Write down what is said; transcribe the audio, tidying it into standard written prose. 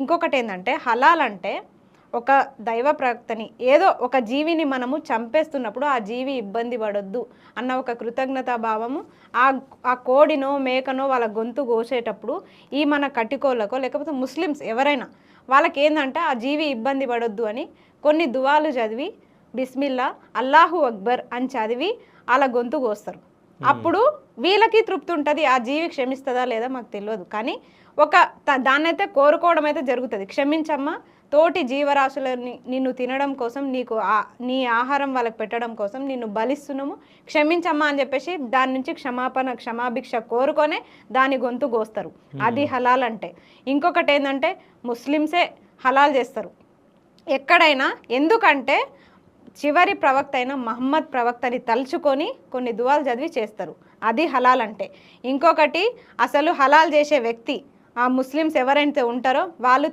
ఇంకొకటేందంటే హలాల్ అంటే ఒక దైవ ప్రవక్తని ఏదో ఒక జీవిని మనము చంపేస్తున్నప్పుడు ఆ జీవి ఇబ్బంది పడొద్దు అన్న ఒక కృతజ్ఞతా భావము ఆ ఆ కోడినో మేకనో వాళ్ళ గొంతు కోసేటప్పుడు ఈ మన కటికోళ్ళకో లేకపోతే ముస్లిమ్స్ ఎవరైనా వాళ్ళకేందంటే ఆ జీవి ఇబ్బంది పడొద్దు అని కొన్ని దువాలు చదివి బిస్మిల్లా అల్లాహు అక్బర్ అని చదివి అలా గొంతు కోస్తారు. అప్పుడు వీళ్ళకి తృప్తి ఉంటుంది. ఆ జీవి క్షమిస్తుందా లేదా మాకు తెలియదు, కానీ ఒక దాన్నైతే కోరుకోవడం అయితే జరుగుతుంది. క్షమించమ్మా, తోటి జీవరాశులని నిన్ను తినడం కోసం నీకు నీ ఆహారం వాళ్ళకి పెట్టడం కోసం నిన్ను బలిస్తున్నాము, క్షమించమ్మా అని చెప్పేసి దాని నుంచి క్షమాభిక్ష కోరుకొనే దాని గొంతు కోస్తారు. అది హలాల్ అంటే. ఇంకొకటి ఏంటంటే ముస్లిమ్సే హలాల్ చేస్తారు ఎక్కడైనా. ఎందుకంటే చివరి ప్రవక్త అయిన మహమ్మద్ ప్రవక్తని తలుచుకొని కొన్ని దువాలు చదివి చేస్తారు. అది హలాల్ అంటే. ఇంకొకటి అసలు హలాల్ చేసే వ్యక్తి ఆ ముస్లిమ్స్ ఎవరైతే ఉంటారో వాళ్ళు